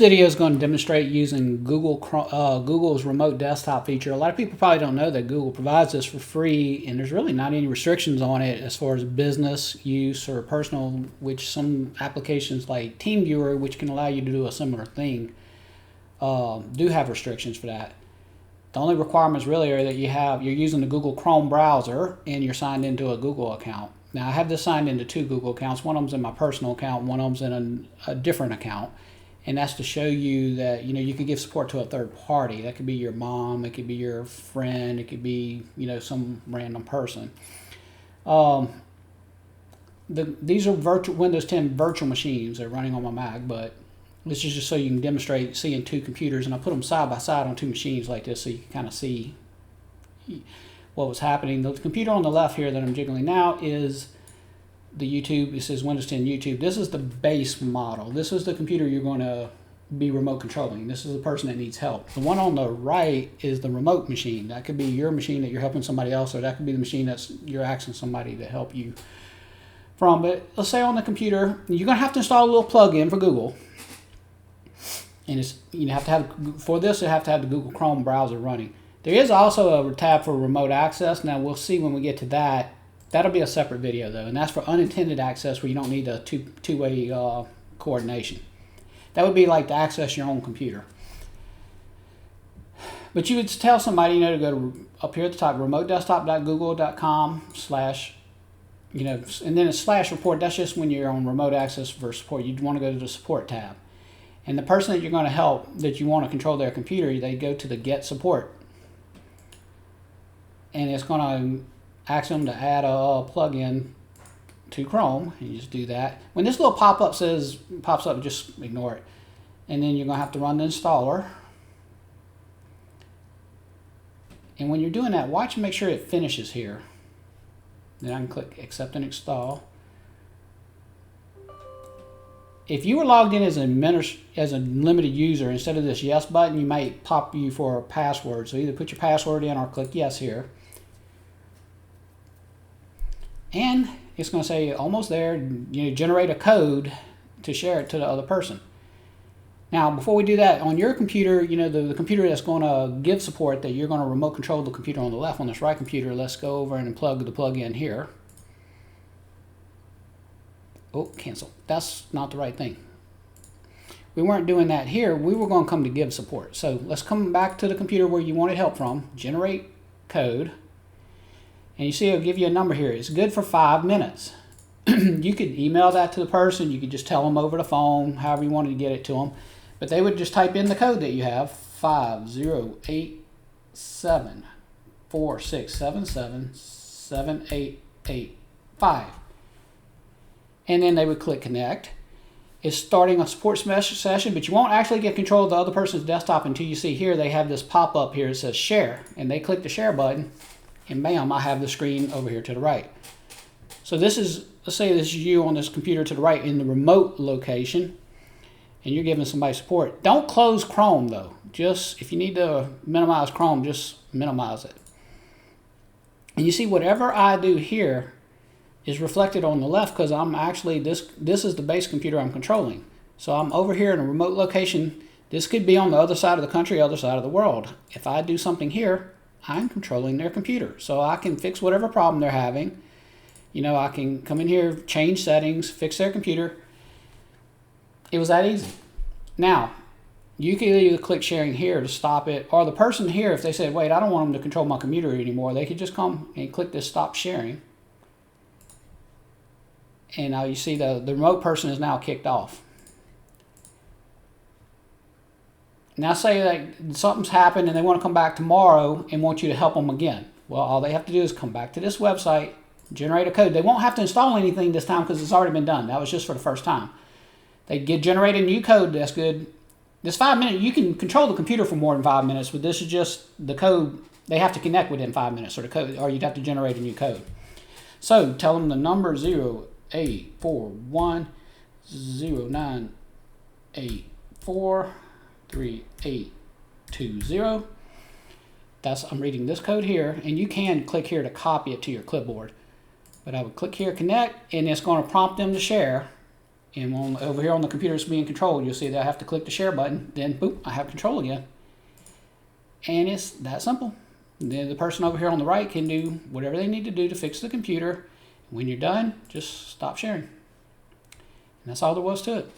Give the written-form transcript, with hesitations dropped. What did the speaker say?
Video is going to demonstrate using Google's remote desktop feature. A lot of people probably don't know that Google provides this for free, and there's really not any restrictions on it as far as business use or personal, which some applications like TeamViewer, which can allow you to do a similar thing, do have restrictions for that. The only requirements really are that you're using the Google Chrome browser and you're signed into a Google account. Now I have this signed into two Google accounts. One of them's in my personal account, one of them's in a different account. And that's to show you that you can give support to a third party. That could be your mom, it could be your friend, it could be some random person. These are Windows 10 virtual machines. They're running on my Mac, but this is just so you can demonstrate seeing two computers, and I put them side by side on two machines like this so you can kind of see what was happening. The computer on the left here that I'm jiggling now is the YouTube. It says Windows 10 YouTube. This is the base model. This is the computer you're going to be remote controlling. This is the person that needs help. The one on the right is the remote machine. That could be your machine that you're helping somebody else, or that could be the machine that you're asking somebody to help you from. But let's say on the computer, you're going to have to install a little plug-in for Google. And have to have, for this, you have to have the Google Chrome browser running. There is also a tab for remote access. Now we'll see when we get to that. That'll be a separate video though, and that's for unintended access where you don't need a two-way coordination. That would be like to access your own computer. But you would tell somebody, to go to up here at the top, remotedesktop.google.com/ and then it's /report. That's just when you're on remote access for support. You'd want to go to the support tab. And the person that you're going to help, that you want to control their computer, they go to the get support. And it's going to ask them to add a plug-in to Chrome, and you just do that. When this little pop-up pops up, just ignore it. And then you're going to have to run the installer. And when you're doing that, watch and make sure it finishes here. Then I can click accept and install. If you were logged in as a limited user, instead of this yes button, you might pop you for a password. So either put your password in or click yes here. And it's going to say almost there, generate a code to share it to the other person. Now, before we do that, on your computer, the computer that's going to give support, that you're going to remote control the computer on the left, on this right computer, let's go over and plug the plug in here. Oh, cancel. That's not the right thing. We weren't doing that here. We were going to come to give support. So let's come back to the computer where you wanted help from, generate code. And you see it'll give you a number here. It's good for 5 minutes. You could email that to the person. You could just tell them over the phone, however you wanted to get it to them. But they would just type in the code that you have, 5087467777885. And then they would click connect. It's starting a support session, but you won't actually get control of the other person's desktop until you see here they have this pop-up here that says share. And they click the share button. And bam, I have the screen over here to the right. So this is, let's say this is you on this computer to the right in the remote location, and you're giving somebody support. Don't close Chrome though. Just, if you need to minimize Chrome, just minimize it. And you see whatever I do here is reflected on the left, because I'm actually, this is the base computer I'm controlling. So I'm over here in a remote location. This could be on the other side of the country, other side of the world. If I do something here, I'm controlling their computer. So I can fix whatever problem they're having. I can come in here, change settings, fix their computer. It was that easy. Now, you can either click sharing here to stop it, or the person here, if they said, wait, I don't want them to control my computer anymore, they could just come and click this stop sharing. And now you see the remote person is now kicked off. Now say that something's happened and they want to come back tomorrow and want you to help them again. Well, all they have to do is come back to this website, generate a code. They won't have to install anything this time because it's already been done. That was just for the first time. They generate a new code. That's good. This 5 minutes, you can control the computer for more than 5 minutes, but this is just the code. They have to connect within 5 minutes, or the code, or you'd have to generate a new code. So tell them the number 084109843820. I'm reading this code here, and you can click here to copy it to your clipboard. But I would click here, connect, and it's going to prompt them to share. And over here on the computer it's being controlled, you'll see that I have to click the share button. Then, boop, I have control again. And it's that simple. Then the person over here on the right can do whatever they need to do to fix the computer. When you're done, just stop sharing. And that's all there was to it.